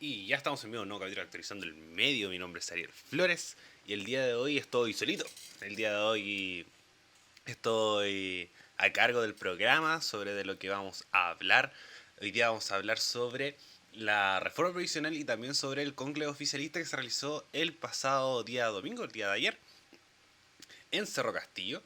Y ya estamos en vivo, un nuevo capítulo actualizando el medio. Mi nombre es Ariel Flores y el día de hoy estoy solito. El día de hoy estoy a cargo del programa sobre de lo que vamos a hablar. Hoy día vamos a hablar sobre la reforma provisional y también sobre el cónclave oficialista que se realizó el pasado día domingo, el día de ayer, en Cerro Castillo.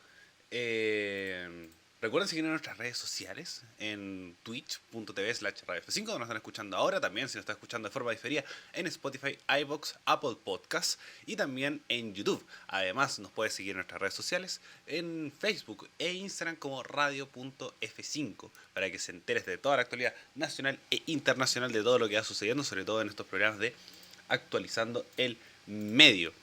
Recuerden seguirnos en nuestras redes sociales, en twitch.tv/radiof5, donde nos están escuchando ahora, también si nos están escuchando de forma diferida en Spotify, iVoox, Apple Podcasts y también en YouTube. Además nos puedes seguir en nuestras redes sociales, en Facebook e Instagram como radio.f5, para que se enteres de toda la actualidad nacional e internacional de todo lo que va sucediendo, sobre todo en estos programas de Actualizando el Medio.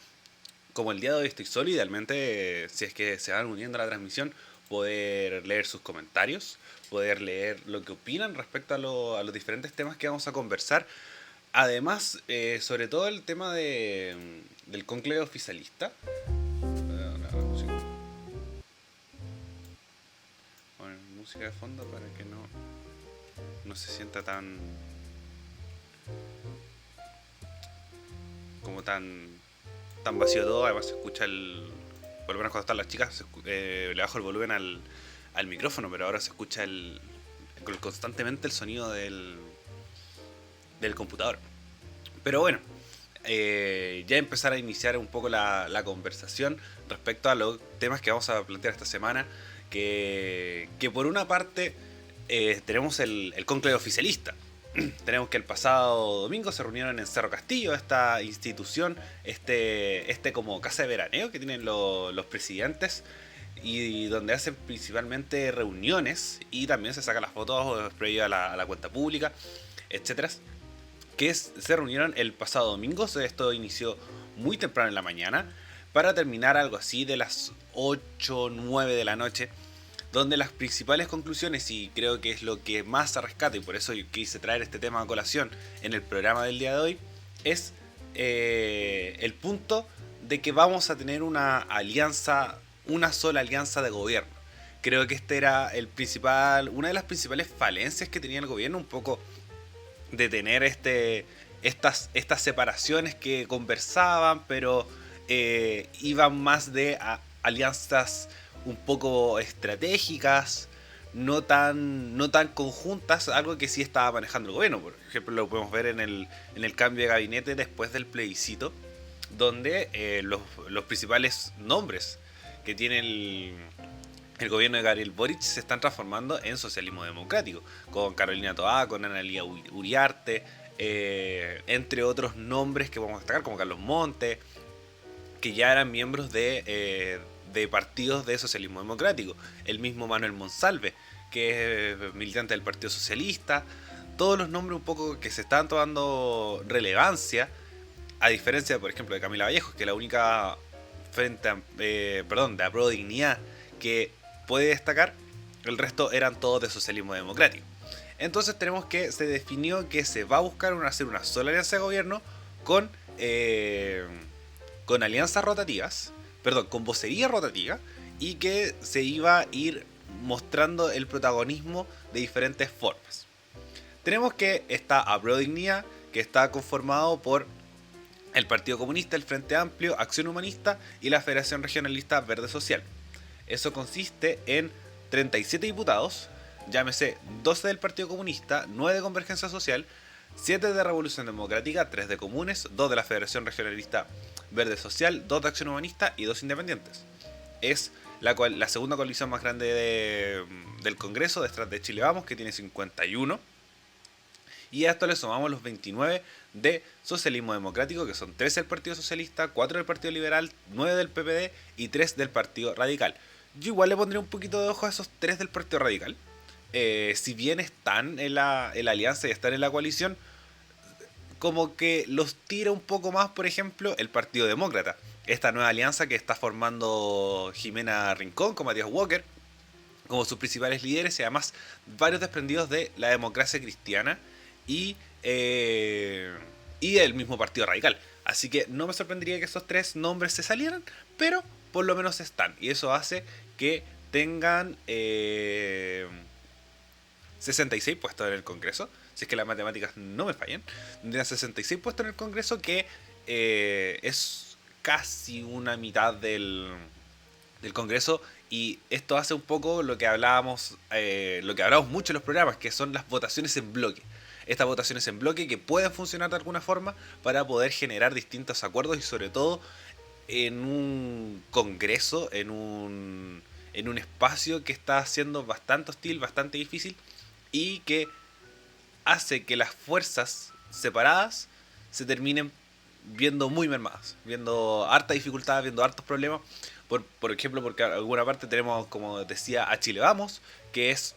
Como el día de hoy estoy solo, idealmente, si es que se van uniendo a la transmisión, poder leer sus comentarios, poder leer lo que opinan respecto a los diferentes temas que vamos a conversar. Además, sobre todo el tema del cónclave oficialista. Poner música de fondo para que no se sienta tan como tan vacío todo. Además se escucha por lo menos cuando están las chicas, le bajo el volumen al micrófono, pero ahora se escucha constantemente el sonido del computador. Pero bueno, ya empezar a iniciar un poco la conversación respecto a los temas que vamos a plantear esta semana, que por una parte tenemos el cónclave oficialista. Tenemos que el pasado domingo se reunieron en Cerro Castillo, esta institución, este como casa de veraneo que tienen los presidentes, y donde hacen principalmente reuniones y también se sacan las fotos previo a la cuenta pública, etcétera. Se reunieron el pasado domingo. Esto inició muy temprano en la mañana para terminar algo así de las 8 o 9 de la noche, donde las principales conclusiones, y creo que es lo que más se rescata, y por eso yo quise traer este tema a colación en el programa del día de hoy, es el punto de que vamos a tener una sola alianza de gobierno. Creo que este era una de las principales falencias que tenía el gobierno, un poco de tener estas separaciones que conversaban, pero iban más de alianzas un poco estratégicas, no tan conjuntas, algo que sí estaba manejando el gobierno. Por ejemplo, lo podemos ver en el cambio de gabinete después del plebiscito, donde los principales nombres que tiene el gobierno de Gabriel Boric se están transformando en socialismo democrático, con Carolina Toá, con Analía Uriarte, entre otros nombres que vamos a destacar, como Carlos Monte, que ya eran miembros de partidos de socialismo democrático. El mismo Manuel Monsalve, que es militante del Partido Socialista. Todos los nombres un poco que se están tomando relevancia, a diferencia, por ejemplo, de Camila Vallejos, que es la única de Apruebo Dignidad que puede destacar. El resto eran todos de socialismo democrático. Entonces tenemos que se definió que se va a buscar hacer una sola alianza de gobierno con alianzas rotativas, con vocería rotativa, y que se iba a ir mostrando el protagonismo de diferentes formas. Tenemos que está Apruebo Dignidad, que está conformado por el Partido Comunista, el Frente Amplio, Acción Humanista y la Federación Regionalista Verde Social. Eso consiste en 37 diputados, llámese 12 del Partido Comunista, 9 de Convergencia Social, 7 de Revolución Democrática, 3 de Comunes, 2 de la Federación Regionalista Verde Social, 2 de Acción Humanista y 2 independientes. Es la segunda coalición más grande del Congreso, detrás de Chile Vamos, que tiene 51. Y a esto le sumamos los 29 de Socialismo Democrático, que son 13 del Partido Socialista, 4 del Partido Liberal, 9 del PPD y 3 del Partido Radical. Yo igual le pondría un poquito de ojo a esos 3 del Partido Radical. Si bien están en la alianza y están en la coalición, como que los tira un poco más, por ejemplo, el Partido Demócrata. Esta nueva alianza que está formando Jimena Rincón con Matías Walker como sus principales líderes, y además varios desprendidos de la democracia cristiana y el mismo Partido Radical. Así que no me sorprendería que esos 3 nombres se salieran, pero por lo menos están. Y eso hace que tengan 66 puestos en el Congreso. si es que las matemáticas no me fallan, tendrían 66 puestos en el Congreso, que es casi una mitad del Congreso, y esto hace un poco lo que hablábamos mucho en los programas, que son las votaciones en bloque. Estas votaciones en bloque que pueden funcionar de alguna forma para poder generar distintos acuerdos y sobre todo en un Congreso, en un espacio que está siendo bastante hostil, bastante difícil y que hace que las fuerzas separadas se terminen viendo muy mermadas, viendo harta dificultad, viendo hartos problemas. Por ejemplo, porque en alguna parte tenemos, como decía, a Chile Vamos, que es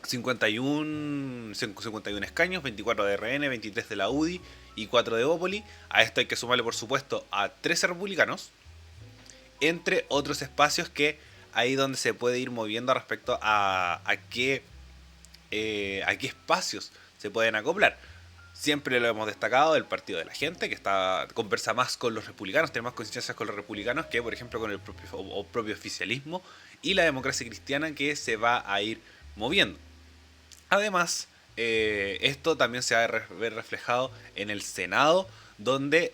51 escaños, 24 de RN, 23 de la UDI y 4 de Bópoli. A esto hay que sumarle, por supuesto, a 13 republicanos, entre otros espacios que ahí donde se puede ir moviendo respecto a qué espacios se pueden acoplar. Siempre lo hemos destacado del Partido de la Gente, que conversa más con los republicanos, tiene más coincidencias con los republicanos que, por ejemplo, con el propio oficialismo, y la democracia cristiana, que se va a ir moviendo. Además, esto también se va a ver reflejado en el Senado, donde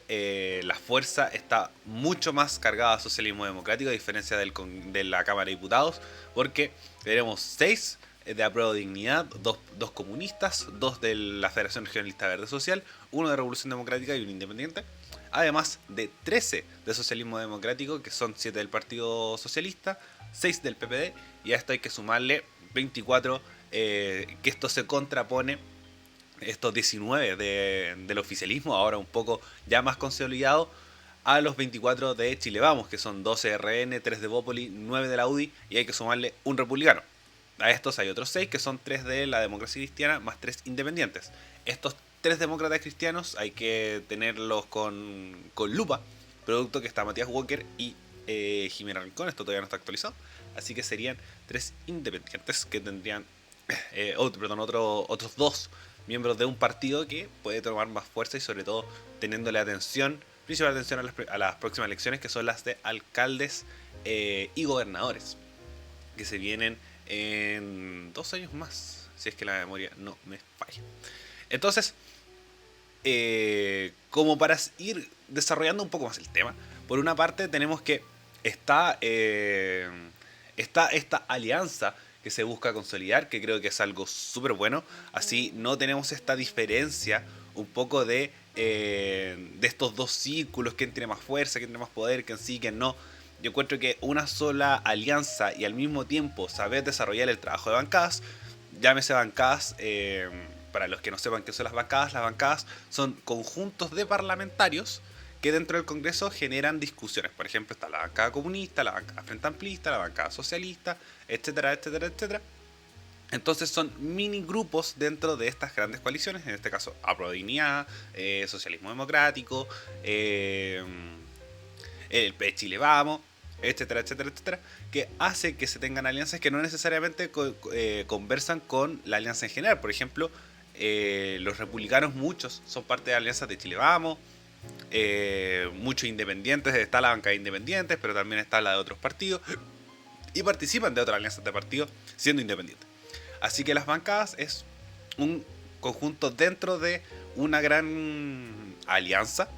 la fuerza está mucho más cargada a socialismo democrático, a diferencia de la Cámara de Diputados, porque tenemos 6 de Apruebo Dignidad, dos comunistas, 2 de la Federación Regionalista Verde Social, 1 de Revolución Democrática y un independiente, además de 13 de Socialismo Democrático, que son 7 del Partido Socialista, 6 del PPD, y a esto hay que sumarle 24, que esto se contrapone, estos 19 del oficialismo, ahora un poco ya más consolidado, a los 24 de Chile Vamos, que son 12 de RN, 3 de Bópoli, 9 de la UDI, y hay que sumarle un republicano. A estos hay otros 6, que son 3 de la democracia cristiana, más 3 independientes. Estos 3 demócratas cristianos hay que tenerlos con lupa, producto que está Matías Walker y Jimena Rincón, esto todavía no está actualizado, así que serían 3 independientes que tendrían otros 2 miembros de un partido que puede tomar más fuerza y sobre todo teniéndole principal atención a las próximas elecciones, que son las de alcaldes y gobernadores, que se vienen en 2 años más, si es que la memoria no me falla. Entonces, como para ir desarrollando un poco más el tema, por una parte tenemos que está esta alianza que se busca consolidar, que creo que es algo súper bueno. Así no tenemos esta diferencia un poco de estos dos círculos, quién tiene más fuerza, quién tiene más poder, quién sí, quién no. Yo encuentro que una sola alianza y al mismo tiempo saber desarrollar el trabajo de bancadas, llámese bancadas, para los que no sepan qué son las bancadas son conjuntos de parlamentarios que dentro del Congreso generan discusiones. Por ejemplo, está la bancada comunista, la bancada frente amplista, la bancada socialista, etcétera, etcétera, etcétera. Entonces son mini grupos dentro de estas grandes coaliciones, en este caso Apruebo Dignidad, Socialismo Democrático, el Chile Vamos, etcétera, etcétera, etcétera, que hace que se tengan alianzas que no necesariamente conversan con la alianza en general. Por ejemplo, los republicanos, muchos son parte de alianzas de Chile Vamos, muchos independientes, está la banca de independientes, pero también está la de otros partidos, y participan de otras alianzas de partidos siendo independientes. Así que las bancadas es un conjunto dentro de una gran alianza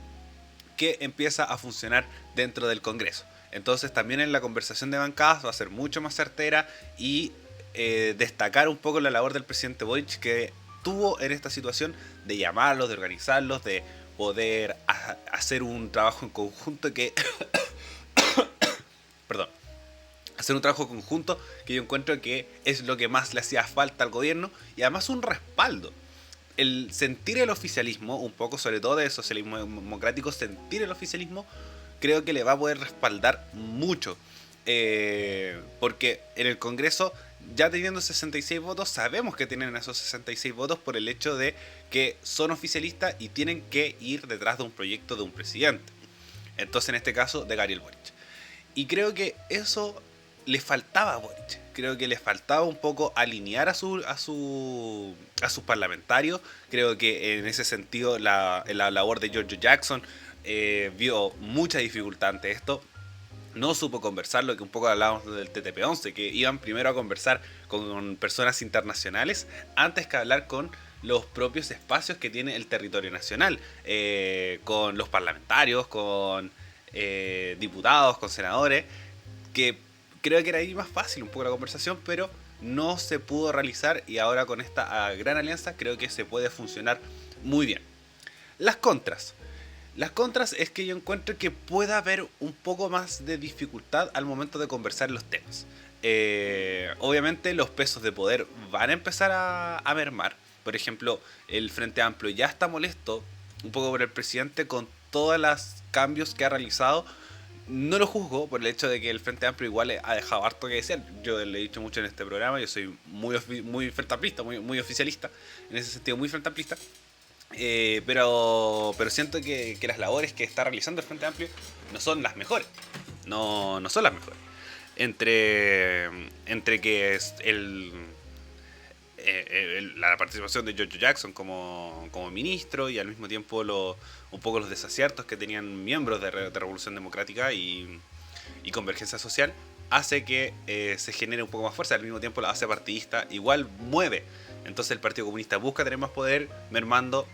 que empieza a funcionar dentro del Congreso. Entonces también en la conversación de bancadas va a ser mucho más certera y destacar un poco la labor del presidente Boric, que tuvo en esta situación de llamarlos, de organizarlos, de poder hacer un trabajo en conjunto que perdón, hacer un trabajo conjunto que yo encuentro que es lo que más le hacía falta al gobierno, y además un respaldo. El sentir el oficialismo, un poco sobre todo del socialismo democrático, sentir el oficialismo creo que le va a poder respaldar mucho, porque en el Congreso, ya teniendo 66 votos, sabemos que tienen esos 66 votos por el hecho de que son oficialistas y tienen que ir detrás de un proyecto de un presidente, entonces en este caso de Gabriel Boric. Y creo que eso le faltaba a Boric. Creo que le faltaba un poco alinear a sus parlamentarios. Creo que en ese sentido la labor de Giorgio Jackson vio mucha dificultad ante esto. No supo conversar, lo que un poco hablábamos del TTP-11, que iban primero a conversar con personas internacionales antes que hablar con los propios espacios que tiene el territorio nacional, con los parlamentarios, con diputados, con senadores, que creo que era ahí más fácil un poco la conversación, pero no se pudo realizar y ahora con esta gran alianza creo que se puede funcionar muy bien. Las contras. Las contras es que yo encuentro que puede haber un poco más de dificultad al momento de conversar los temas. Obviamente los pesos de poder van a empezar a mermar. Por ejemplo, el Frente Amplio ya está molesto un poco por el presidente con todos los cambios que ha realizado. No lo juzgo por el hecho de que el Frente Amplio igual ha dejado harto que decir. Yo le he dicho mucho en este programa, yo soy muy frente amplista, muy oficialista, en ese sentido muy frente amplista. Pero siento que las labores que está realizando el Frente Amplio no son las mejores. No son las mejores. Entre que es la participación de George Jackson como ministro y al mismo tiempo un poco los desaciertos que tenían miembros de Revolución Democrática y Convergencia Social, hace que se genere un poco más fuerza. Al mismo tiempo la base partidista igual mueve. Entonces el Partido Comunista busca tener más poder mermando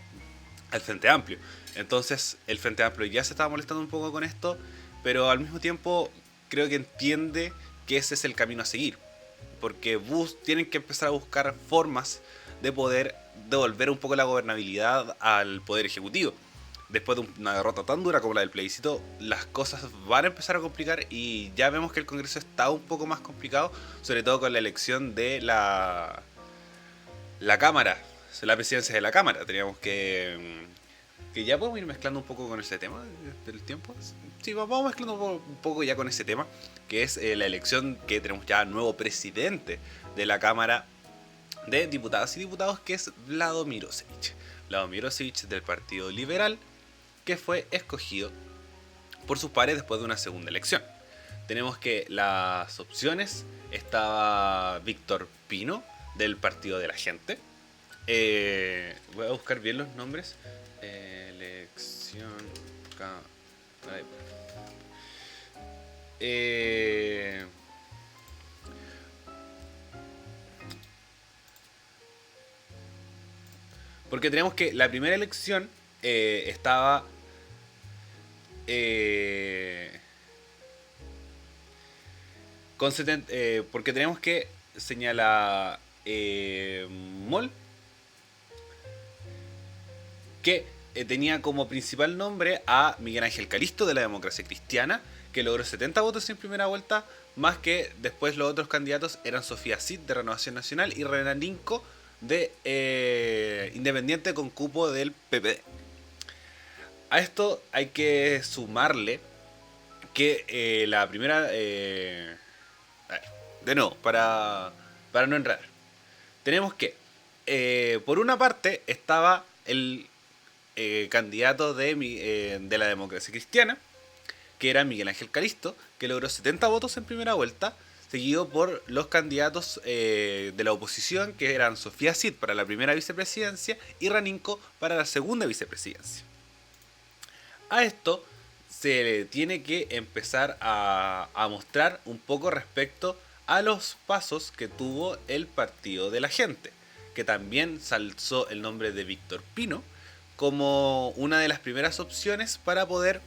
al Frente Amplio. Entonces el Frente Amplio ya se estaba molestando un poco con esto, pero al mismo tiempo creo que entiende que ese es el camino a seguir. Porque tienen que empezar a buscar formas de poder devolver un poco la gobernabilidad al Poder Ejecutivo. Después de una derrota tan dura como la del plebiscito, las cosas van a empezar a complicar y ya vemos que el Congreso está un poco más complicado, sobre todo con la elección de la Cámara, la presidencia de la Cámara. Teníamos que ya podemos ir mezclando un poco con ese tema del tiempo. Sí, vamos mezclando un poco ya con ese tema, que es la elección que tenemos ya nuevo presidente de la Cámara de Diputadas y Diputados, que es Vlado Mirosevic. Vlado Mirosevic del Partido Liberal, que fue escogido por sus pares después de una segunda elección. Tenemos que las opciones estaba Víctor Pino del Partido de la Gente. Voy a buscar bien los nombres. Elección. Porque tenemos que la primera elección estaba con porque tenemos que señalar Moll, que tenía como principal nombre a Miguel Ángel Calisto de la Democracia Cristiana, que logró 70 votos en primera vuelta, más que después los otros candidatos eran Sofía Cid de Renovación Nacional y Renan Linco de Independiente con cupo del PPD. A esto hay que sumarle que la primera... a ver, de nuevo, para no enredar. Tenemos que, por una parte, estaba el candidato de la Democracia Cristiana, que era Miguel Ángel Calisto, que logró 70 votos en primera vuelta, seguido por los candidatos de la oposición, que eran Sofía Cid para la primera vicepresidencia y Raninco para la segunda vicepresidencia. A esto se le tiene que empezar a mostrar un poco respecto a los pasos que tuvo el Partido de la Gente, que también se alzó el nombre de Víctor Pino como una de las primeras opciones para poder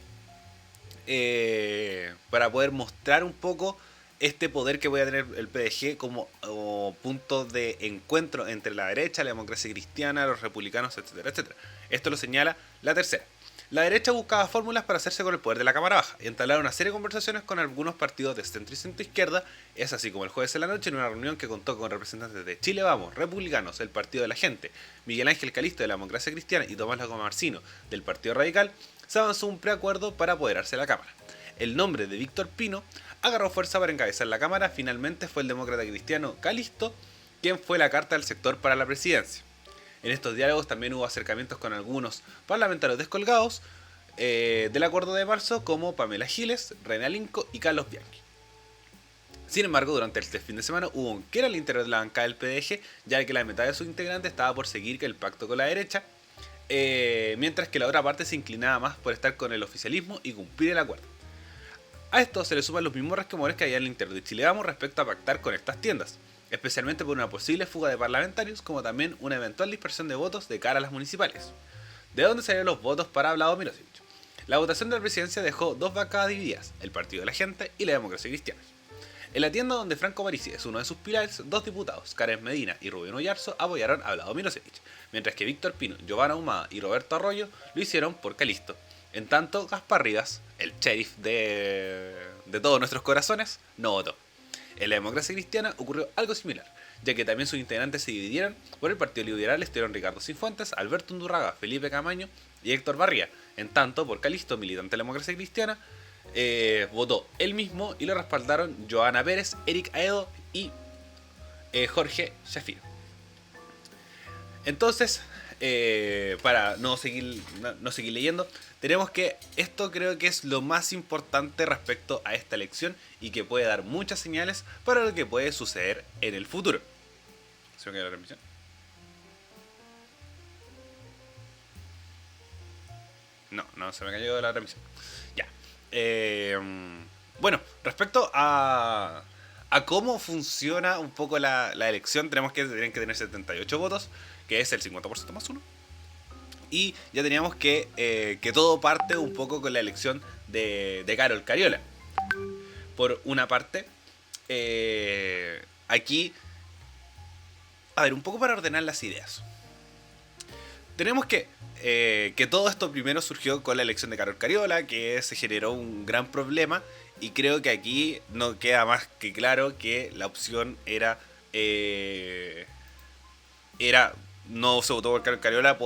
mostrar un poco este poder que puede tener el PDG como punto de encuentro entre la derecha, la democracia cristiana, los republicanos, etcétera, etcétera. Esto lo señala la tercera. La derecha buscaba fórmulas para hacerse con el poder de la Cámara Baja y entablar una serie de conversaciones con algunos partidos de centro y centro-izquierda. Es así como el jueves en la noche, en una reunión que contó con representantes de Chile Vamos, Republicanos, el Partido de la Gente, Miguel Ángel Calisto de la Democracia Cristiana y Tomás Lagomarsino del Partido Radical, se avanzó un preacuerdo para apoderarse de la Cámara. El nombre de Víctor Pino agarró fuerza para encabezar la Cámara. Finalmente fue el demócrata cristiano Calisto quien fue la carta del sector para la presidencia. En estos diálogos también hubo acercamientos con algunos parlamentarios descolgados del acuerdo de marzo, como Pamela Giles, Renan Linco y Carlos Bianchi. Sin embargo, durante este fin de semana hubo un quiebre al interior de la bancada del PDG, ya que la mitad de sus integrantes estaba por seguir el pacto con la derecha, mientras que la otra parte se inclinaba más por estar con el oficialismo y cumplir el acuerdo. A esto se le suman los mismos resquemores que había en el interior de Chile Vamos respecto a pactar con estas tiendas. especialmente por una posible fuga de parlamentarios, como también una eventual dispersión de votos de cara a las municipales. ¿De dónde salieron los votos para Vlado Milosevic? La votación de la presidencia dejó dos bancadas divididas, el Partido de la Gente y la Democracia Cristiana. En la tienda donde Franco Parisi es uno de sus pilares, dos diputados, Karen Medina y Rubén Oyarzo, apoyaron a Vlado Milosevic, mientras que Víctor Pino, Giovanna Humada y Roberto Arroyo lo hicieron por Calisto. En tanto, Gaspar Rivas, el sheriff de todos nuestros corazones, no votó. En la Democracia Cristiana ocurrió algo similar, ya que también sus integrantes se dividieron. Por el Partido Liberal estuvieron Ricardo Cifuentes, Alberto Undurraga, Felipe Camaño y Héctor Barría. En tanto, por Calisto, militante de la Democracia Cristiana, votó él mismo y lo respaldaron Joana Pérez, Eric Aedo y Jorge Shafiro. Entonces, para no seguir leyendo, tenemos que esto creo que es lo más importante respecto a esta elección y que puede dar muchas señales para lo que puede suceder en el futuro. ¿Se me queda la transmisión? No se me cayó la transmisión. Ya. Bueno, respecto a cómo funciona un poco la elección, tienen que tener 78 votos, que es el 50% más uno. Y ya teníamos que todo parte un poco con la elección de Carol Cariola. Por una parte, aquí, a ver, un poco para ordenar las ideas. Tenemos que todo esto primero surgió con la elección de Carol Cariola, que se generó un gran problema, y creo que aquí no queda más que claro que la opción era no se votó por Carol Cariola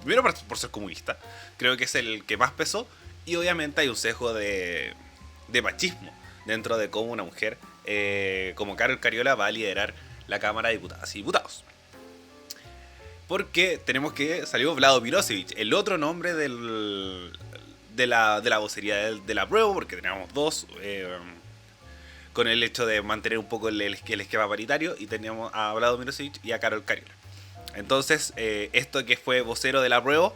primero por ser comunista, creo que es el que más pesó, y obviamente hay un sesgo de machismo dentro de cómo una mujer como Carol Cariola va a liderar la Cámara de Diputadas y Diputados. Porque tenemos que salió Vlado Milosevic, el otro nombre de la vocería de la prueba, porque teníamos dos, con el hecho de mantener un poco el esquema paritario, y teníamos a Vlado Milosevic y a Carol Cariola. Entonces, esto que fue vocero de la prueba,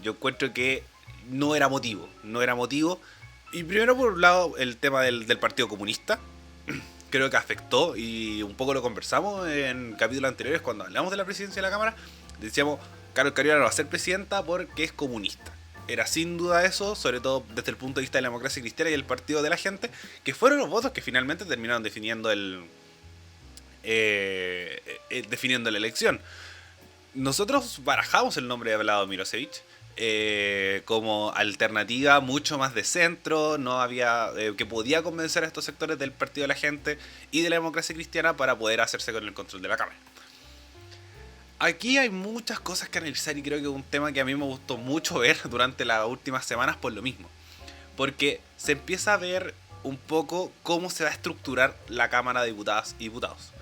yo encuentro que no era motivo. Y primero, por un lado, el tema del Partido Comunista, creo que afectó, y un poco lo conversamos en capítulos anteriores cuando hablamos de la presidencia de la Cámara. Decíamos, Carol Cariola no va a ser presidenta porque es comunista. Era sin duda eso, sobre todo desde el punto de vista de la Democracia Cristiana y el Partido de la Gente, que fueron los votos que finalmente terminaron definiendo definiendo la elección. Nosotros barajamos el nombre de Vlado Milosevic como alternativa mucho más de centro, no había que podía convencer a estos sectores del Partido de la Gente y de la Democracia Cristiana para poder hacerse con el control de la Cámara. Aquí hay muchas cosas que analizar, y creo que es un tema que a mí me gustó mucho ver durante las últimas semanas por lo mismo. Porque se empieza a ver un poco cómo se va a estructurar la Cámara de Diputadas y Diputados.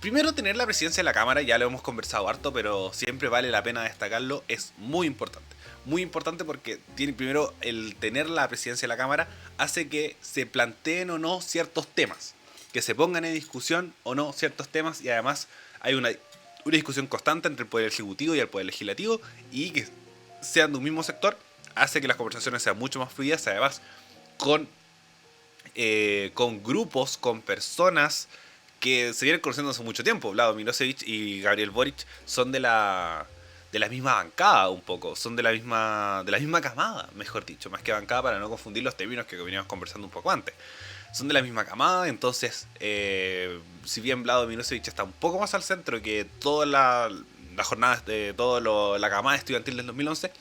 Primero, tener la presidencia de la Cámara, ya lo hemos conversado harto, pero siempre vale la pena destacarlo, es muy importante. Muy importante porque primero el tener la presidencia de la Cámara hace que se planteen o no ciertos temas, que se pongan en discusión o no ciertos temas, y además hay una discusión constante entre el Poder Ejecutivo y el Poder Legislativo, y que sean de un mismo sector hace que las conversaciones sean mucho más fluidas, además con grupos, con personas que se vienen conociendo hace mucho tiempo. Vlado Milosevic y Gabriel Boric son de la misma bancada un poco, son de la misma camada, mejor dicho, más que bancada para no confundir los términos que veníamos conversando un poco antes. Son de la misma camada, entonces si bien Vlado Milosevic está un poco más al centro que toda la jornada de toda la camada estudiantil del 2011,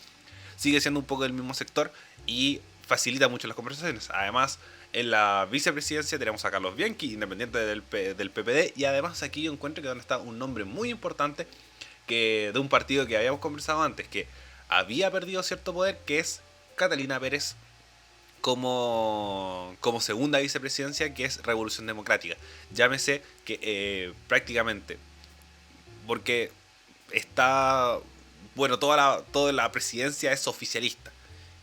sigue siendo un poco del mismo sector y facilita mucho las conversaciones. Además, en la vicepresidencia tenemos a Carlos Bianchi, independiente del PPD, y además aquí yo encuentro que donde está un nombre muy importante que de un partido que habíamos conversado antes, que había perdido cierto poder, que es Catalina Pérez como segunda vicepresidencia, que es Revolución Democrática. Llámese que prácticamente, porque está, bueno, toda la presidencia es oficialista,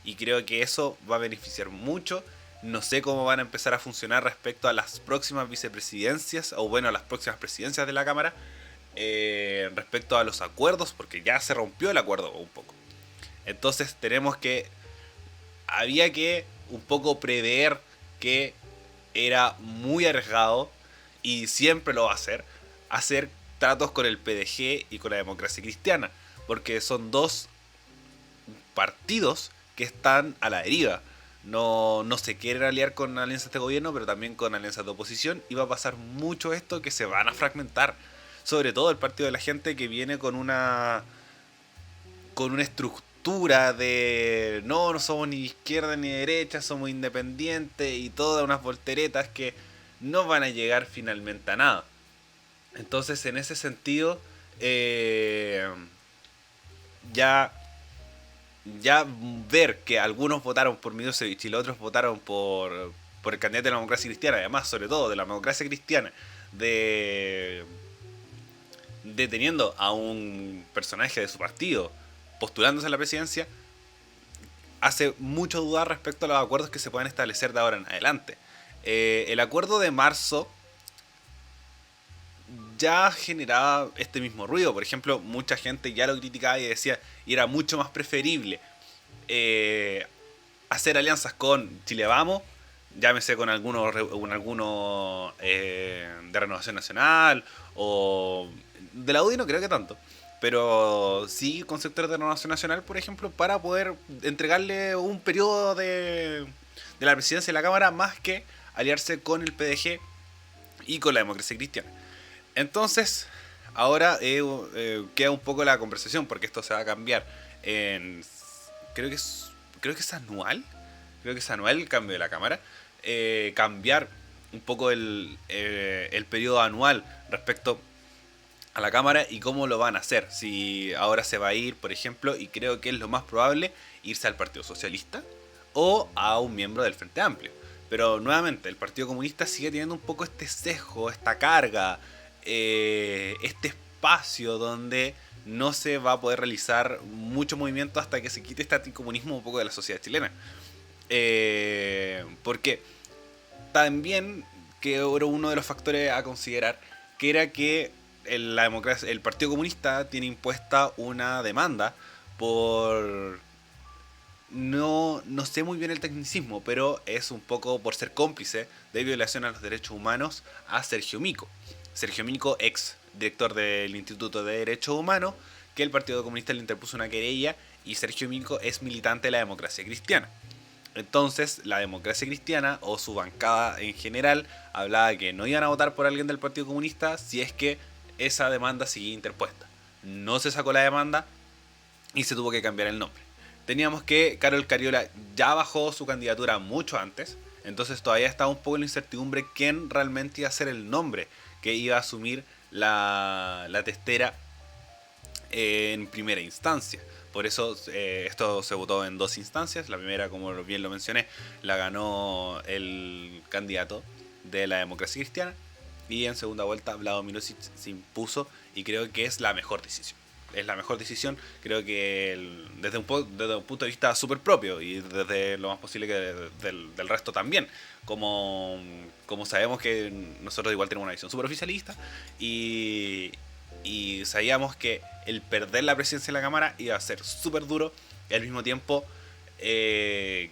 y creo que eso va a beneficiar mucho. No sé cómo van a empezar a funcionar respecto a las próximas vicepresidencias, o bueno, a las próximas presidencias de la Cámara, respecto a los acuerdos, porque ya se rompió el acuerdo un poco. Entonces había que un poco prever que era muy arriesgado, y siempre lo va a hacer tratos con el PDG y con la Democracia Cristiana, porque son dos partidos que están a la deriva. No se quieren aliar con alianzas de gobierno, pero también con alianzas de oposición, y va a pasar mucho esto, que se van a fragmentar. Sobre todo el Partido de la Gente, que viene con una estructura de no somos ni izquierda ni derecha, somos independientes, y todas unas volteretas que no van a llegar finalmente a nada. Entonces, en ese sentido, ya ver que algunos votaron por Milosevic y los otros votaron por el candidato de la Democracia Cristiana, además, sobre todo de la Democracia Cristiana, deteniendo a un personaje de su partido postulándose a la presidencia, hace mucho dudar respecto a los acuerdos que se pueden establecer de ahora en adelante. El acuerdo de marzo ya generaba este mismo ruido. Por ejemplo, mucha gente ya lo criticaba y decía, y era mucho más preferible hacer alianzas con Chile Vamos, llámese con algunos de Renovación Nacional, o de la UDI no creo que tanto, pero sí con sectores de Renovación Nacional, por ejemplo, para poder entregarle un periodo de la presidencia de la Cámara, más que aliarse con el PDG y con la Democracia Cristiana. Entonces, ahora queda un poco la conversación, porque esto se va a cambiar en... Creo que es anual. Creo que es anual el cambio de la Cámara. Cambiar un poco el periodo anual respecto a la Cámara y cómo lo van a hacer. Si ahora se va a ir, por ejemplo, y creo que es lo más probable, irse al Partido Socialista o a un miembro del Frente Amplio. Pero nuevamente, el Partido Comunista sigue teniendo un poco este sesgo, esta carga, este espacio donde no se va a poder realizar mucho movimiento hasta que se quite este anticomunismo un poco de la sociedad chilena. Porque también que era uno de los factores a considerar, que era que el Partido Comunista tiene impuesta una demanda por... No sé muy bien el tecnicismo, pero es un poco por ser cómplice de violación a los derechos humanos a Sergio Mico. Sergio Mico, ex director del Instituto de Derechos Humanos, que el Partido Comunista le interpuso una querella, y Sergio Mico es militante de la Democracia Cristiana. Entonces, la Democracia Cristiana, o su bancada en general, hablaba que no iban a votar por alguien del Partido Comunista si es que esa demanda seguía interpuesta. No se sacó la demanda y se tuvo que cambiar el nombre. Teníamos que Carol Cariola ya bajó su candidatura mucho antes, entonces todavía estaba un poco en la incertidumbre quién realmente iba a ser el nombre que iba a asumir la testera en primera instancia. Por eso esto se votó en dos instancias. La primera, como bien lo mencioné, la ganó el candidato de la Democracia Cristiana, y en segunda vuelta Vlado Milosic se impuso, y creo que es la mejor decisión. Es la mejor decisión, creo que desde un punto de vista súper propio, y desde lo más posible que del resto también. Como sabemos que nosotros igual tenemos una visión súper oficialista, y sabíamos que el perder la presidencia de la Cámara iba a ser súper duro, y al mismo tiempo que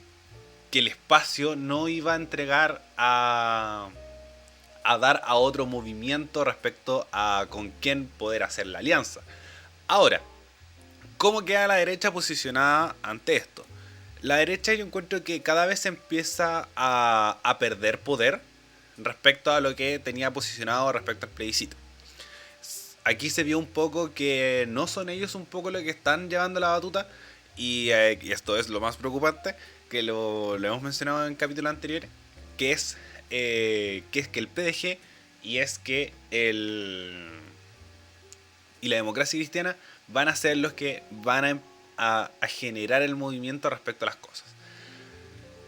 el espacio no iba a entregar a dar a otro movimiento respecto a con quién poder hacer la alianza. Ahora, ¿cómo queda la derecha posicionada ante esto? La derecha, yo encuentro que cada vez empieza a perder poder respecto a lo que tenía posicionado respecto al plebiscito. Aquí se vio un poco que no son ellos un poco los que están llevando la batuta, y esto es lo más preocupante, que lo hemos mencionado en capítulos anteriores, que es que el PDG y la Democracia Cristiana van a ser los que van a generar el movimiento respecto a las cosas.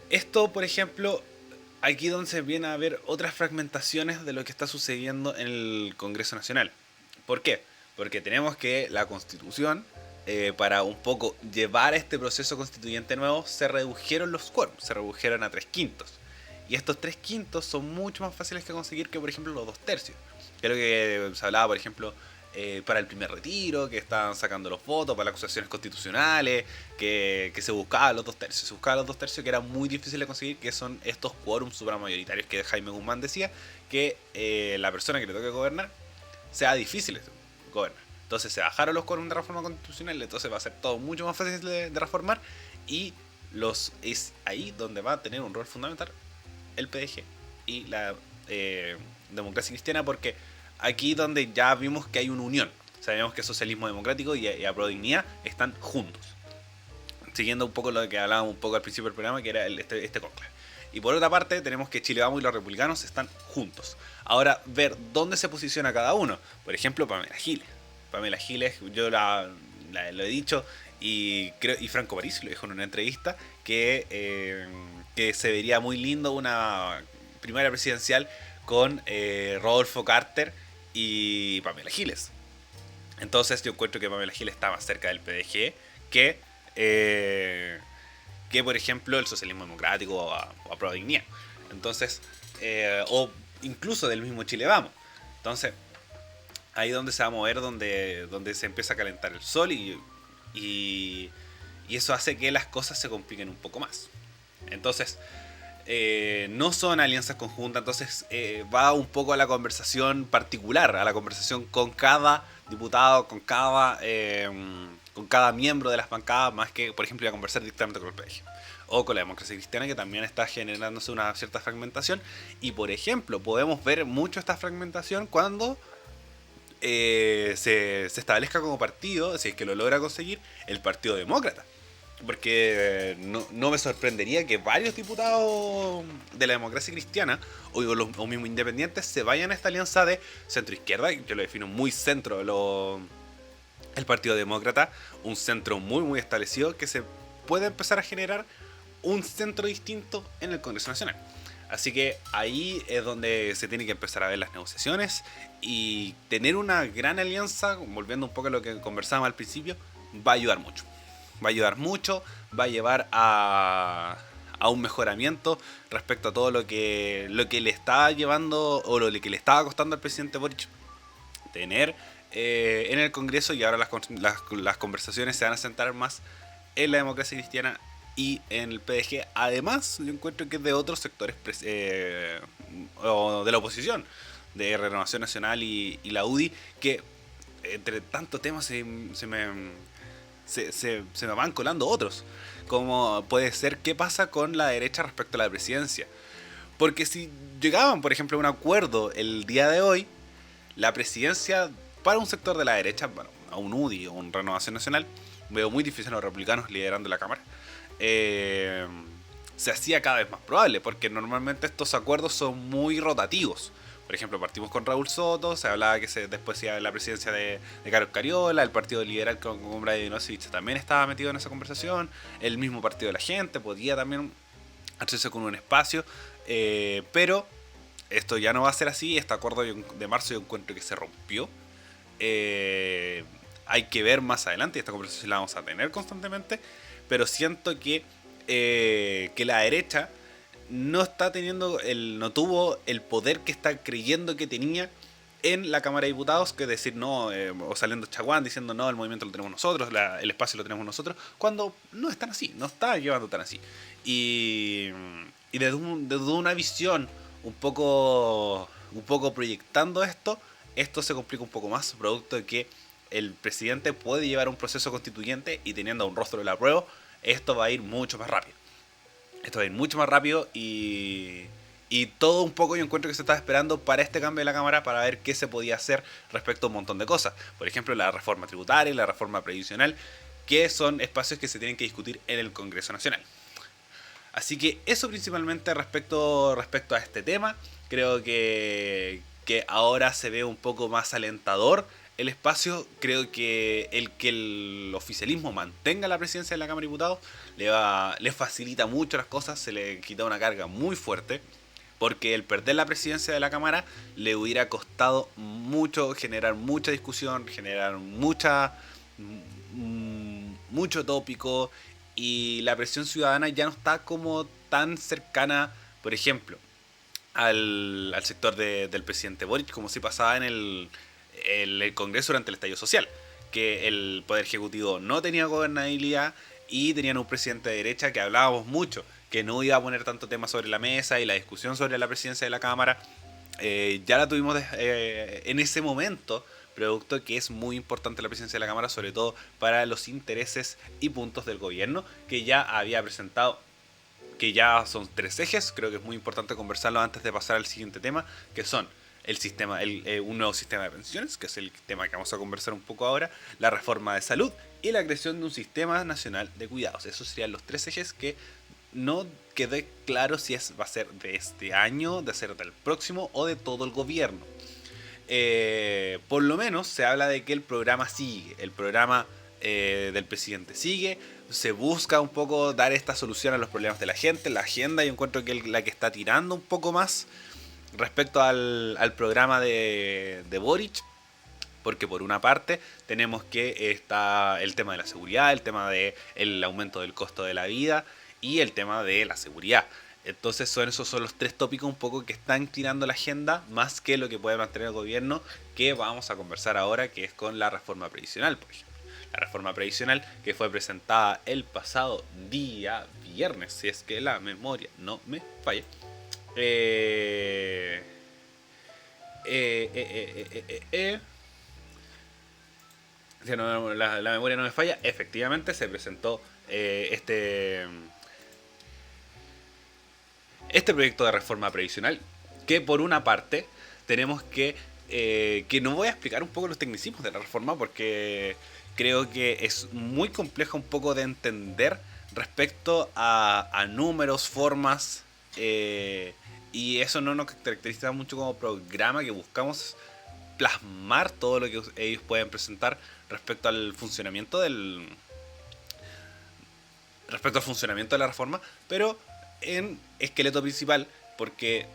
Esto, por ejemplo, aquí donde se viene a ver otras fragmentaciones de lo que está sucediendo en el Congreso Nacional. ¿Por qué? Porque tenemos que la Constitución, para un poco llevar a este proceso constituyente nuevo, se redujeron los quórums, se redujeron a 3/5. Y estos 3/5 son mucho más fáciles que conseguir que, por ejemplo, los 2/3. Creo que se hablaba, por ejemplo, para el primer retiro, que estaban sacando los votos para las acusaciones constitucionales, que se buscaban los 2 tercios. Se buscaban los 2 tercios, que era muy difícil de conseguir, que son estos quórums supramayoritarios que Jaime Guzmán decía, que la persona que le toque gobernar sea difícil de gobernar. Entonces se bajaron los quórums de reforma constitucional, entonces va a ser todo mucho más fácil de reformar, y es ahí donde va a tener un rol fundamental el PDG y la democracia cristiana, porque aquí donde ya vimos que hay una unión. Sabemos que socialismo democrático y Aprodignidad están juntos. Siguiendo un poco lo que hablábamos un poco al principio del programa, que era este conclave. Y por otra parte, tenemos que Chile Vamos y los republicanos están juntos. Ahora, ver dónde se posiciona cada uno. Por ejemplo, Pamela Giles. Pamela Giles, yo lo he dicho, y Franco Parisi lo dijo en una entrevista, que se vería muy lindo una primaria presidencial con Rodolfo Carter y Pamela Giles. Entonces yo encuentro que Pamela Giles está más cerca del PDG que por ejemplo el socialismo democrático o Aprodignidad. Entonces, o incluso del mismo Chile Vamos. Entonces, ahí donde se va a mover, donde se empieza a calentar el sol, y eso hace que las cosas se compliquen un poco más. Entonces, no son alianzas conjuntas, entonces va un poco a la conversación particular, a la conversación con cada diputado, con cada miembro de las bancadas, más que, por ejemplo, ir a conversar directamente con el PDG o con la democracia cristiana, que también está generándose una cierta fragmentación. Y, por ejemplo, podemos ver mucho esta fragmentación cuando se establezca como partido, si es que lo logra conseguir, el Partido Demócrata. Porque no me sorprendería que varios diputados de la democracia cristiana o mismos independientes se vayan a esta alianza de centro-izquierda. Yo lo defino muy centro el Partido Demócrata, un centro muy muy establecido, que se puede empezar a generar un centro distinto en el Congreso Nacional. Así que ahí es donde se tiene que empezar a ver las negociaciones, y tener una gran alianza, volviendo un poco a lo que conversábamos al principio, va a ayudar mucho. Va a ayudar mucho, va a llevar a un mejoramiento respecto a todo lo que le estaba llevando o lo que le estaba costando al presidente Boric tener en el Congreso, y ahora las conversaciones se van a centrar más en la democracia cristiana y en el PDG. Además, yo encuentro que es de otros sectores o de la oposición, de Renovación Nacional y la UDI, que entre tantos temas se me van colando otros, como puede ser qué pasa con la derecha respecto a la presidencia. Porque si llegaban, por ejemplo, a un acuerdo el día de hoy, la presidencia para un sector de la derecha, bueno, a un UDI o un Renovación Nacional, veo muy difícil a los republicanos liderando la Cámara, se hacía cada vez más probable, porque normalmente estos acuerdos son muy rotativos. Por ejemplo, partimos con Raúl Soto, se hablaba que después se iba a la presidencia de Carlos Cariola, el Partido Liberal con Brady Nosevich también estaba metido en esa conversación, el mismo Partido de la Gente podía también hacerse con un espacio, pero esto ya no va a ser así. Este acuerdo de marzo yo encuentro que se rompió. Hay que ver más adelante, y esta conversación la vamos a tener constantemente, pero siento que la derecha no tuvo el poder que está creyendo que tenía en la Cámara de Diputados, que decir no, o saliendo Chaguán diciendo no, el movimiento lo tenemos nosotros, el espacio lo tenemos nosotros, cuando no es tan así, no está llevando tan así. Y desde una visión un poco proyectando esto se complica un poco más, producto de que el presidente puede llevar un proceso constituyente, y teniendo un rostro de la prueba, esto va a ir mucho más rápido. Y todo un poco yo encuentro que se estaba esperando para este cambio de la Cámara, para ver qué se podía hacer respecto a un montón de cosas. Por ejemplo, la reforma tributaria y la reforma previsional, que son espacios que se tienen que discutir en el Congreso Nacional. Así que eso principalmente respecto a este tema. Creo que ahora se ve un poco más alentador el espacio. Creo que el oficialismo mantenga la presidencia de la Cámara de Diputados le facilita mucho las cosas, se le quita una carga muy fuerte, porque el perder la presidencia de la Cámara le hubiera costado mucho generar mucha discusión, generar mucho tópico, y la presión ciudadana ya no está como tan cercana, por ejemplo, al sector del presidente Boric, como si pasaba en el Congreso durante el estallido social, que el Poder Ejecutivo no tenía gobernabilidad y tenían un presidente de derecha que hablábamos mucho, que no iba a poner tanto tema sobre la mesa, y la discusión sobre la presidencia de la Cámara ya la tuvimos en ese momento, producto que es muy importante la presidencia de la Cámara, sobre todo para los intereses y puntos del gobierno, que ya había presentado, que ya son 3 ejes. Creo que es muy importante conversarlo antes de pasar al siguiente tema, que son el sistema, un nuevo sistema de pensiones, que es el tema que vamos a conversar un poco ahora, la reforma de salud y la creación de un sistema nacional de cuidados. Esos serían los 3 ejes que no quedé claro si va a ser de este año, de ser del próximo o de todo el gobierno. Por lo menos se habla de que el programa sigue, el programa del presidente sigue, se busca un poco dar esta solución a los problemas de la gente. La agenda yo encuentro que es la que está tirando un poco más respecto al programa de Boric, porque por una parte tenemos que está el tema de la seguridad, el tema del aumento del costo de la vida y el tema de la seguridad. Entonces esos son los 3 tópicos un poco que están tirando la agenda, más que lo que puede mantener el gobierno, que vamos a conversar ahora, que es con la reforma previsional, por ejemplo. La reforma previsional que fue presentada el pasado día viernes, si es que la memoria no me falla. Si no, la memoria no me falla, efectivamente se presentó este proyecto de reforma previsional, que por una parte tenemos que no voy a explicar un poco los tecnicismos de la reforma, porque creo que es muy complejo un poco de entender respecto a números, formas, y eso no nos caracteriza mucho como programa, que buscamos plasmar todo lo que ellos pueden presentar respecto al funcionamiento de la reforma, pero en esqueleto principal, porque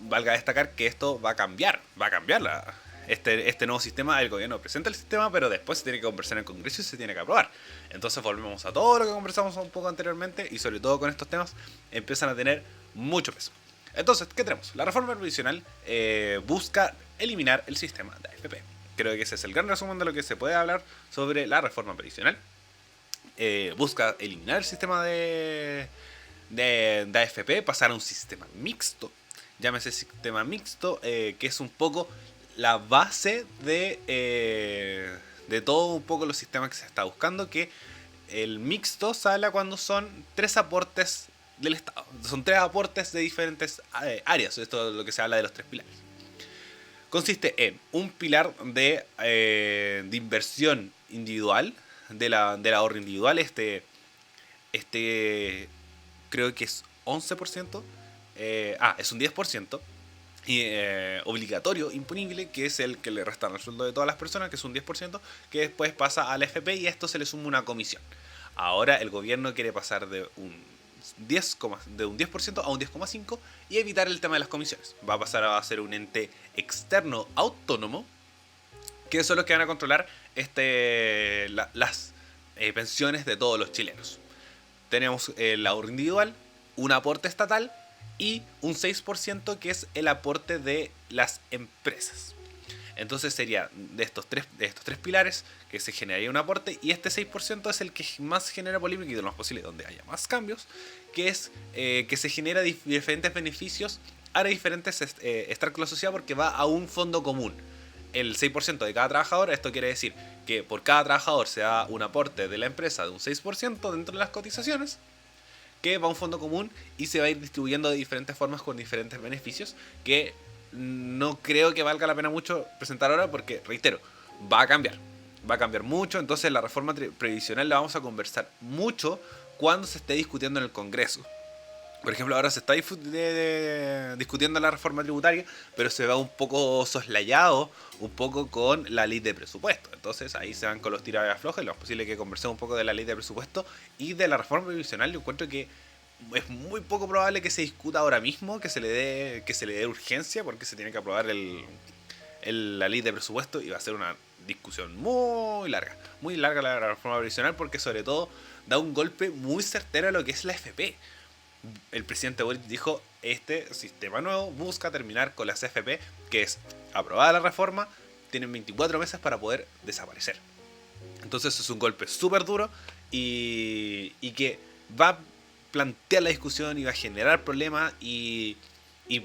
valga destacar que esto va a cambiar este nuevo sistema. El gobierno presenta el sistema, pero después se tiene que conversar en el Congreso y se tiene que aprobar. Entonces volvemos a todo lo que conversamos un poco anteriormente, y sobre todo con estos temas empiezan a tener mucho peso. Entonces, ¿qué tenemos? La reforma previsional busca eliminar el sistema de AFP. Creo que ese es el gran resumen de lo que se puede hablar sobre la reforma previsional. Busca eliminar el sistema de AFP, pasar a un sistema mixto. Llámese sistema mixto, que es un poco la base de todo un poco los sistemas que se está buscando, que el mixto sale cuando son 3 aportes del Estado. Son 3 aportes de diferentes áreas. Esto es lo que se habla de los 3 pilares. Consiste en un pilar de inversión individual, del ahorro individual. Creo que es 11%. Es un 10%. Y obligatorio, imponible, que es el que le restan al sueldo de todas las personas, que es un 10%, que después pasa al FP, y a esto se le suma una comisión. Ahora el gobierno quiere pasar de un 10% a un 10,5% y evitar el tema de las comisiones. Va a pasar a ser un ente externo autónomo, que son los que van a controlar las pensiones de todos los chilenos. Tenemos el ahorro individual, un aporte estatal y un 6% que es el aporte de las empresas. Entonces sería de estos tres pilares que se generaría un aporte, y este 6% es el que más genera polémica y de lo más posible donde haya más cambios, que es que se genera diferentes beneficios a diferentes extractos de la sociedad, porque va a un fondo común. El 6% de cada trabajador, esto quiere decir que por cada trabajador se da un aporte de la empresa de un 6% dentro de las cotizaciones, que va a un fondo común y se va a ir distribuyendo de diferentes formas con diferentes beneficios, que no creo que valga la pena mucho presentar ahora, porque, reitero, va a cambiar mucho. Entonces la reforma previsional la vamos a conversar mucho cuando se esté discutiendo en el Congreso. Por ejemplo, ahora se está discutiendo la reforma tributaria, pero se va un poco soslayado un poco con la ley de presupuesto. Entonces ahí se van con los tiros aflojes. Lo más posible que conversemos un poco de la ley de presupuesto y de la reforma previsional. Yo encuentro que es muy poco probable que se discuta ahora mismo, que se le dé urgencia, porque se tiene que aprobar la ley de presupuesto, y va a ser una discusión muy larga la reforma previsional, porque sobre todo da un golpe muy certero a lo que es la FP. El presidente Boric dijo: este sistema nuevo busca terminar con las FP, que es aprobada la reforma, tienen 24 meses para poder desaparecer. Entonces es un golpe súper duro y que va a plantear la discusión y va a generar problemas y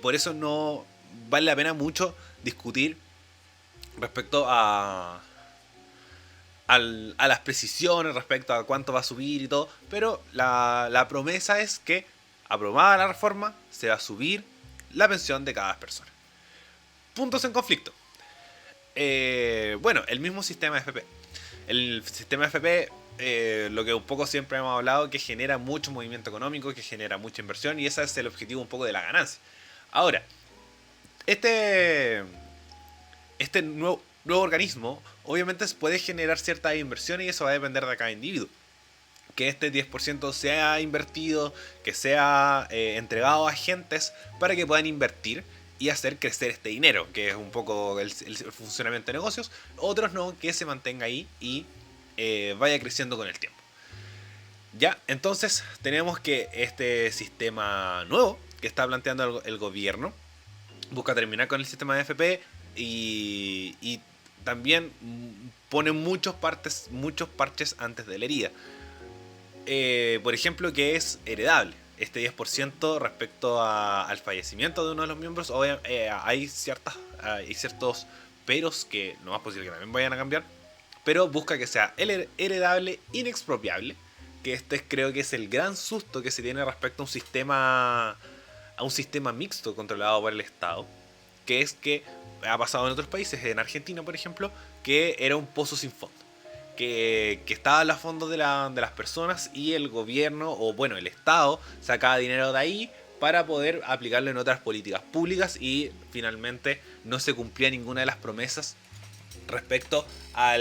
por eso no vale la pena mucho discutir respecto a las precisiones, respecto a cuánto va a subir y todo, pero la promesa es que, aprobada la reforma, se va a subir la pensión de cada persona. Puntos en conflicto. Bueno, el mismo sistema de FP. El sistema de FP, lo que un poco siempre hemos hablado, que genera mucho movimiento económico, que genera mucha inversión, y ese es el objetivo un poco de la ganancia. Ahora, este nuevo organismo obviamente puede generar cierta inversión y eso va a depender de cada individuo. Que este 10% sea invertido, que sea entregado a agentes para que puedan invertir y hacer crecer este dinero, que es un poco el funcionamiento de negocios. Otros no, que se mantenga ahí y vaya creciendo con el tiempo. Ya, entonces tenemos que este sistema nuevo que está planteando el gobierno busca terminar con el sistema de FP y también pone muchos parches antes de la herida. Por ejemplo, que es heredable. Este 10% respecto al fallecimiento de uno de los miembros, hay ciertos peros que no es posible que también vayan a cambiar, pero busca que sea heredable, inexpropiable, que creo que es el gran susto que se tiene respecto a un sistema mixto controlado por el Estado, que es que ha pasado en otros países, en Argentina por ejemplo, que era un pozo sin fondo. Que estaba en los fondos de las personas y el gobierno, o bueno, el Estado, sacaba dinero de ahí para poder aplicarlo en otras políticas públicas y finalmente no se cumplía ninguna de las promesas respecto a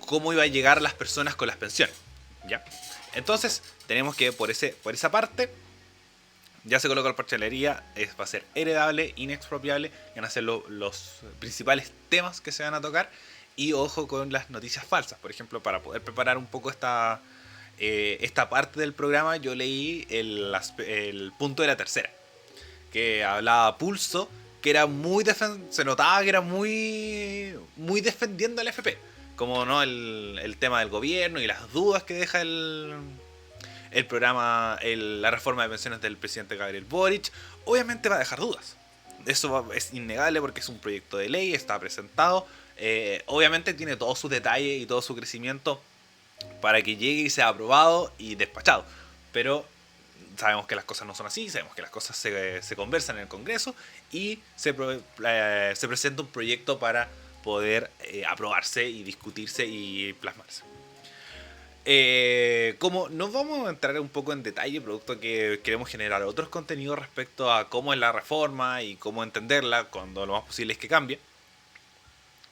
cómo iba a llegar las personas con las pensiones. ¿Ya? Entonces, tenemos que por esa parte ya se colocó el parche de la herida, va a ser heredable, inexpropiable, y van a ser los principales temas que se van a tocar. Y ojo con las noticias falsas. Por ejemplo, para poder preparar un poco esta parte del programa, yo leí el punto de la tercera, que hablaba Pulso, que era se notaba que era muy defendiendo al FP, como no el tema del gobierno y las dudas que deja el programa, la reforma de pensiones del presidente Gabriel Boric. Obviamente va a dejar dudas. Eso es innegable porque es un proyecto de ley, está presentado. Obviamente tiene todos sus detalles y todo su crecimiento para que llegue y sea aprobado y despachado. Pero sabemos que las cosas no son así, sabemos que las cosas se conversan en el Congreso y se presenta un proyecto para poder aprobarse y discutirse y plasmarse. Como nos vamos a entrar un poco en detalle, producto que queremos generar otros contenidos respecto a cómo es la reforma y cómo entenderla cuando lo más posible es que cambie,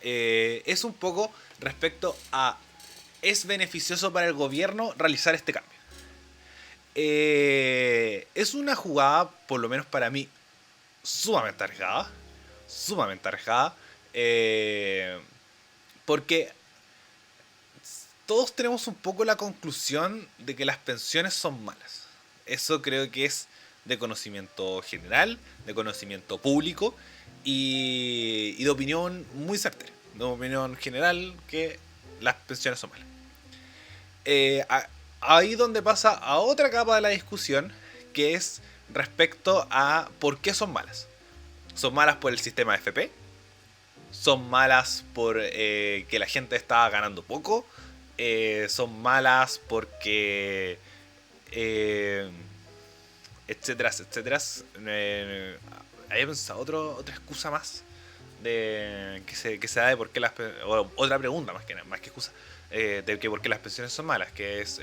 es un poco respecto a ¿es beneficioso para el gobierno realizar este cambio? Es una jugada, por lo menos para mí, sumamente arriesgada. Porque todos tenemos un poco la conclusión de que las pensiones son malas. Eso creo que es de conocimiento general, de conocimiento público y de opinión muy certera. De opinión general que las pensiones son malas. Ahí donde pasa a otra capa de la discusión, que es respecto a por qué son malas. ¿Son malas por el sistema de FP? ¿Son malas por que la gente está ganando poco? ¿Son malas porque etcétera? Había pensado otra excusa más de que se da de por qué o otra pregunta más que excusa de que por qué las pensiones son malas, que es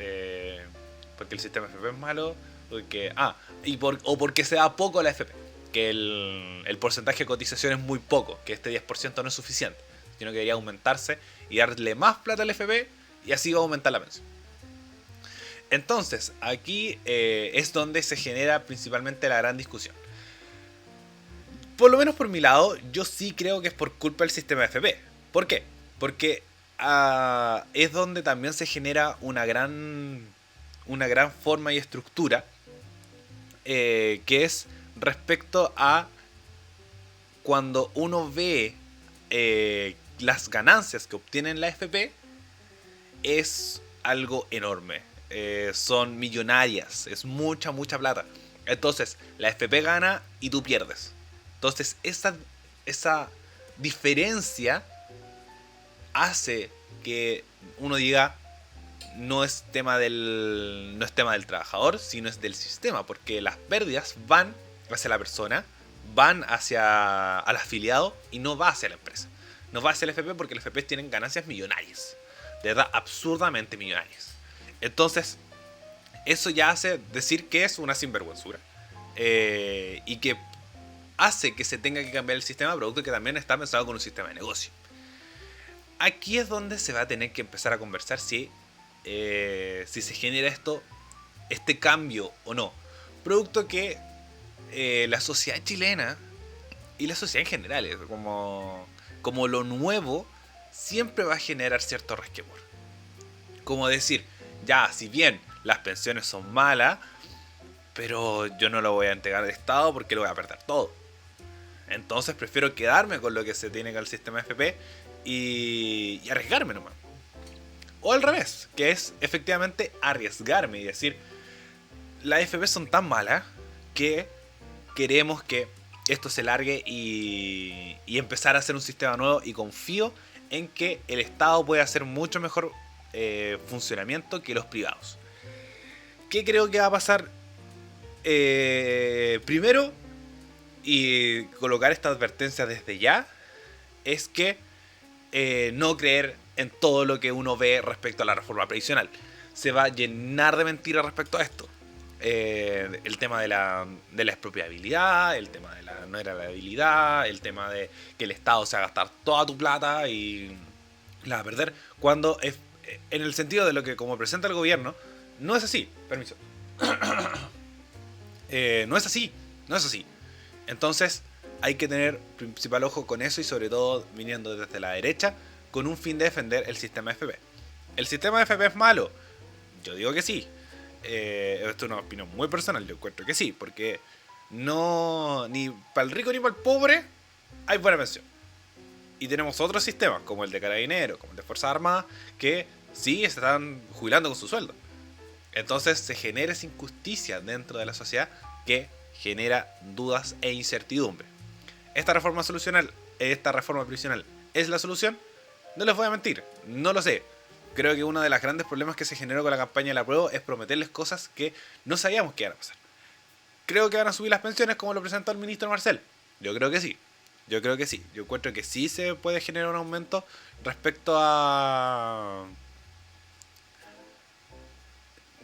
porque el sistema FP es malo, o porque se da poco a la FP, que el porcentaje de cotización es muy poco, que este 10% no es suficiente, sino que debería aumentarse y darle más plata al FP y así va a aumentar la pensión. Entonces, aquí es donde se genera principalmente la gran discusión. Por lo menos por mi lado, yo sí creo que es por culpa del sistema de FP. ¿Por qué? Porque es donde también se genera una gran forma y estructura que es respecto a cuando uno ve las ganancias que obtienen la FP, es algo enorme. Son millonarias, es mucha plata. Entonces, la FP gana y tú pierdes. Entonces, esa diferencia hace que uno diga, no es tema del trabajador, sino es del sistema, porque las pérdidas van hacia la persona, van hacia al afiliado y no va hacia la empresa. No va hacia el FP porque los FP tienen ganancias millonarias, de verdad absurdamente millonarias. Entonces, eso ya hace decir que es una sinvergüenzura, y que hace que se tenga que cambiar el sistema, producto que también está pensado con un sistema de negocio. Aquí es donde se va a tener que empezar a conversar si se genera este cambio o no. Producto que la sociedad chilena y la sociedad en general, como lo nuevo, siempre va a generar cierto resquemor. Como decir, ya, si bien las pensiones son malas, pero yo no lo voy a entregar al Estado porque lo voy a perder todo. Entonces prefiero quedarme con lo que se tiene con el sistema FP y arriesgarme nomás. O al revés, que es efectivamente arriesgarme y decir, las FP son tan malas que queremos que esto se largue y empezar a hacer un sistema nuevo, y confío en que el Estado puede hacer mucho mejor funcionamiento que los privados. ¿Qué creo que va a pasar? Primero, y colocar esta advertencia desde ya, es que no creer en todo lo que uno ve respecto a la reforma previsional. Se va a llenar de mentiras respecto a esto. El tema de la expropiabilidad, el tema de la no heredabilidad, el tema de que el Estado se va a gastar toda tu plata y la va a perder, cuando en el sentido de lo que como presenta el gobierno, no es así. Permiso. No es así. Entonces hay que tener principal ojo con eso, y sobre todo viniendo desde la derecha, con un fin de defender el sistema FP. ¿El sistema FP es malo? Yo digo que sí. Esto es una opinión muy personal, yo encuentro que sí, porque no, ni para el rico ni para el pobre hay buena pensión. Y tenemos otros sistemas, como el de Carabineros, como el de Fuerzas Armadas, que sí se están jubilando con su sueldo. Entonces se genera esa injusticia dentro de la sociedad que genera dudas e incertidumbre. ¿Esta reforma previsional es la solución? No les voy a mentir, no lo sé. Creo que uno de los grandes problemas que se generó con la campaña de la prueba es prometerles cosas que no sabíamos que iban a pasar. Creo que van a subir las pensiones como lo presentó el ministro Marcel. Yo creo que sí. Yo encuentro que sí se puede generar un aumento respecto a...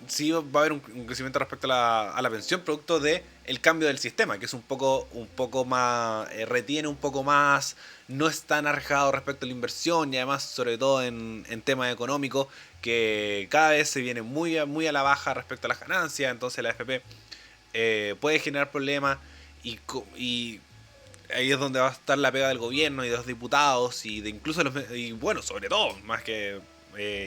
Sí va a haber un crecimiento respecto a la pensión, producto de el cambio del sistema, que es un poco más, retiene un poco más, no es tan arriesgado respecto a la inversión, y además sobre todo en temas económicos, que cada vez se viene muy a la baja respecto a las ganancias. Entonces la FP puede generar problemas, y ahí es donde va a estar la pega del gobierno y de los diputados y de incluso sobre todo, más que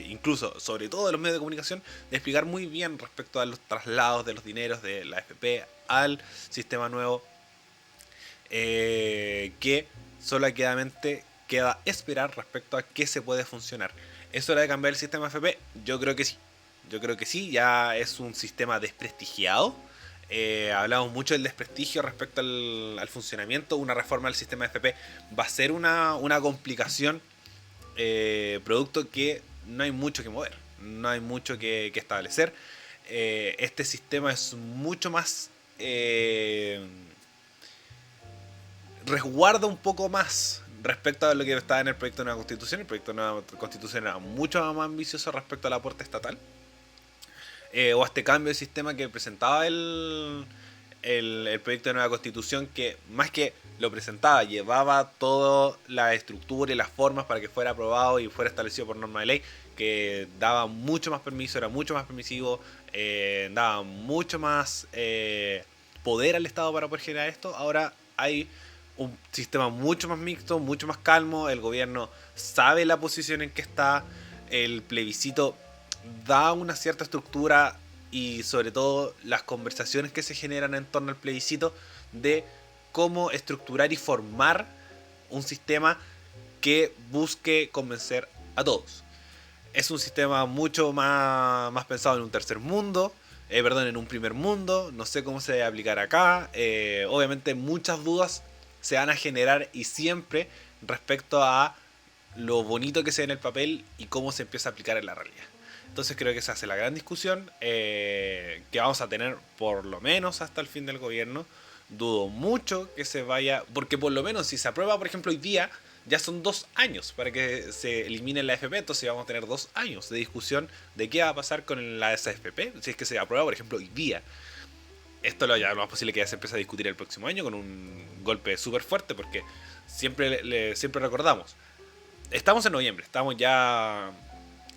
incluso sobre todo de los medios de comunicación, de explicar muy bien respecto a los traslados de los dineros de la FP al sistema nuevo, que solamente queda esperar respecto a qué se puede funcionar. ¿Es hora de cambiar el sistema FP? Yo creo que sí, ya es un sistema desprestigiado. Hablamos mucho del desprestigio respecto al funcionamiento. Una reforma del sistema FP va a ser una complicación, producto que no hay mucho que mover, no hay mucho que establecer. Este sistema es mucho más... resguarda un poco más respecto a lo que estaba en el proyecto de nueva constitución. El proyecto de nueva constitución era mucho más ambicioso respecto al aporte estatal, o a este cambio de sistema que presentaba el proyecto de nueva constitución, que más que lo presentaba, llevaba toda la estructura y las formas para que fuera aprobado y fuera establecido por norma de ley, que daba mucho más permiso, era mucho más permisivo, daba mucho más poder al Estado para poder generar esto. Ahora hay un sistema mucho más mixto, mucho más calmo. El gobierno sabe la posición en que está. El plebiscito da una cierta estructura, y sobre todo las conversaciones que se generan en torno al plebiscito, de cómo estructurar y formar un sistema que busque convencer a todos. Es un sistema mucho más pensado en un tercer mundo, en un primer mundo. No sé cómo se debe aplicar acá. Obviamente muchas dudas se van a generar y siempre respecto a lo bonito que se ve en el papel y cómo se empieza a aplicar en la realidad. Entonces creo que se hace la gran discusión que vamos a tener por lo menos hasta el fin del gobierno. Dudo mucho que se vaya, porque por lo menos si se aprueba, por ejemplo, hoy día, ya son 2 años para que se elimine la AFP, entonces vamos a tener 2 años de discusión de qué va a pasar con la SFP, si es que se aprueba, por ejemplo, hoy día. Esto lo más posible que ya se empiece a discutir el próximo año con un golpe súper fuerte, porque siempre recordamos, estamos en noviembre, estamos ya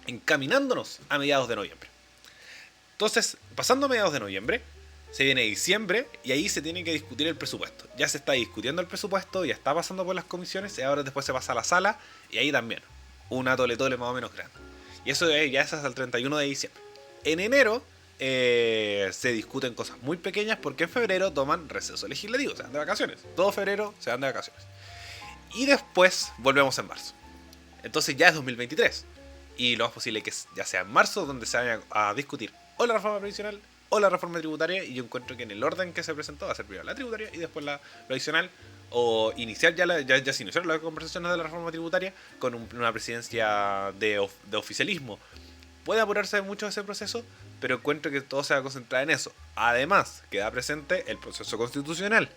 encaminándonos a mediados de noviembre. Entonces, pasando a mediados de noviembre, se viene diciembre y ahí se tiene que discutir el presupuesto. Ya se está discutiendo el presupuesto, ya está pasando por las comisiones y ahora después se pasa a la sala y ahí también. Una tole más o menos grande. Y eso ya es hasta el 31 de diciembre. En enero se discuten cosas muy pequeñas porque en febrero toman receso legislativo, se dan de vacaciones. Todo febrero se dan de vacaciones. Y después volvemos en marzo. Entonces ya es 2023. Y lo más posible que ya sea en marzo donde se vaya a discutir o la reforma previsional o la reforma tributaria, y yo encuentro que en el orden que se presentó va a ser primero la tributaria y después la previsional, o iniciar ya se iniciaron las conversaciones de la reforma tributaria con una presidencia de oficialismo. Puede apurarse mucho ese proceso, pero encuentro que todo se va a concentrar en eso. Además, queda presente el proceso constitucional.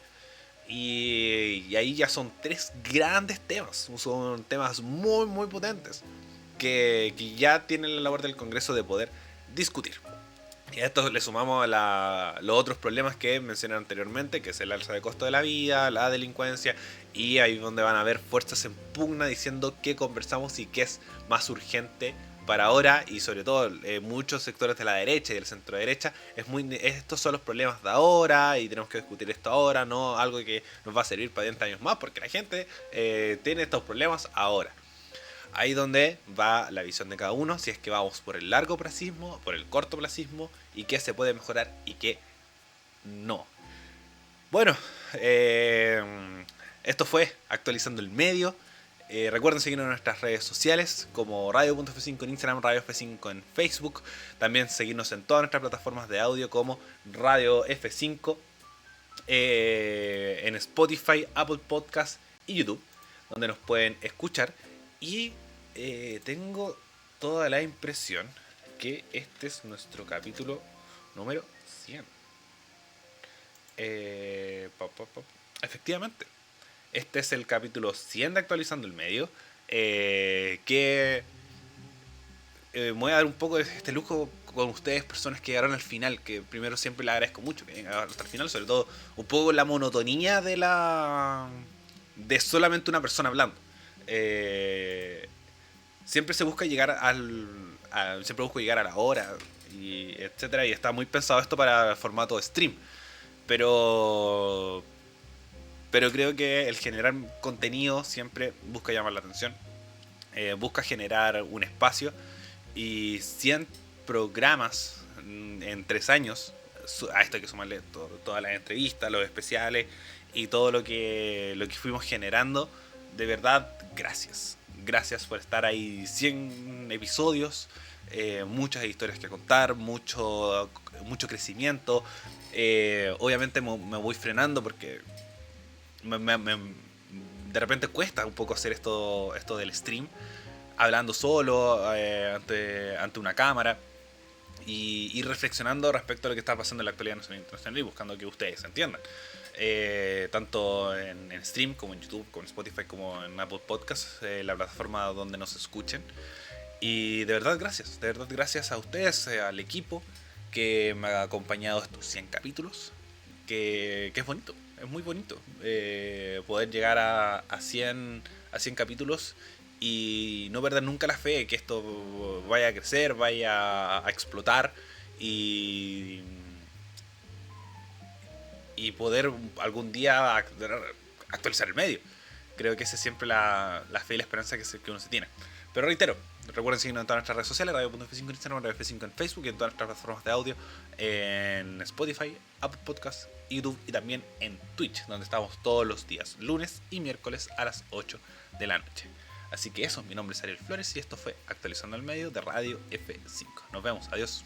Y ahí ya son 3 grandes temas, son temas muy potentes que ya tienen la labor del Congreso de poder discutir. Y a esto le sumamos los otros problemas que mencioné anteriormente, que es el alza de costo de la vida, la delincuencia, y ahí es donde van a haber fuerzas en pugna diciendo qué conversamos y qué es más urgente para ahora, y sobre todo muchos sectores de la derecha y del centro derecha, estos son los problemas de ahora y tenemos que discutir esto ahora, no algo que nos va a servir para 20 años más, porque la gente tiene estos problemas ahora. Ahí donde va la visión de cada uno, si es que vamos por el largo placismo, por el corto placismo, y qué se puede mejorar y qué no. Bueno, esto fue Actualizando el Medio. Recuerden seguirnos en nuestras redes sociales como radio.f5 en Instagram, Radio F5 en Facebook. También seguirnos en todas nuestras plataformas de audio como Radio F5, en Spotify, Apple Podcast y YouTube, donde nos pueden escuchar. Y tengo toda la impresión que este es nuestro capítulo número 100. Efectivamente, este es el capítulo 100 de Actualizando el Medio, que me voy a dar un poco de este lujo con ustedes, personas que llegaron al final, que primero siempre les agradezco mucho que llegaron hasta el final, sobre todo un poco la monotonía de solamente una persona hablando. Siempre se busca llegar siempre busco llegar a la hora, y etcétera, y está muy pensado esto para el formato de stream, pero creo que el generar contenido siempre busca llamar la atención, busca generar un espacio, y 100 programas en 3 años, a esto hay que sumarle todas las entrevistas, los especiales y todo lo que fuimos generando. De verdad, gracias por estar ahí. 100 episodios, muchas historias que contar, mucho crecimiento. Obviamente me voy frenando porque de repente cuesta un poco hacer esto del stream, hablando solo ante una cámara, y reflexionando respecto a lo que está pasando en la actualidad nacional e internacional, y buscando que ustedes entiendan. Tanto en stream como en YouTube, como en Spotify, como en Apple Podcasts, la plataforma donde nos escuchen. Y de verdad gracias a ustedes, al equipo que me ha acompañado estos 100 capítulos, que es bonito, es muy bonito poder llegar a 100 capítulos y no perder nunca la fe que esto vaya a crecer, vaya a explotar, y poder algún día actualizar el medio. Creo que esa es siempre la fe y la esperanza que uno se tiene. Pero reitero, recuerden seguirnos en todas nuestras redes sociales, radio.f5 en Instagram, Radio F5 en Facebook y en todas nuestras plataformas de audio, en Spotify, Apple Podcasts, YouTube y también en Twitch, donde estamos todos los días, lunes y miércoles a las 8 de la noche. Así que eso, mi nombre es Ariel Flores y esto fue Actualizando el Medio de Radio F5. Nos vemos, adiós.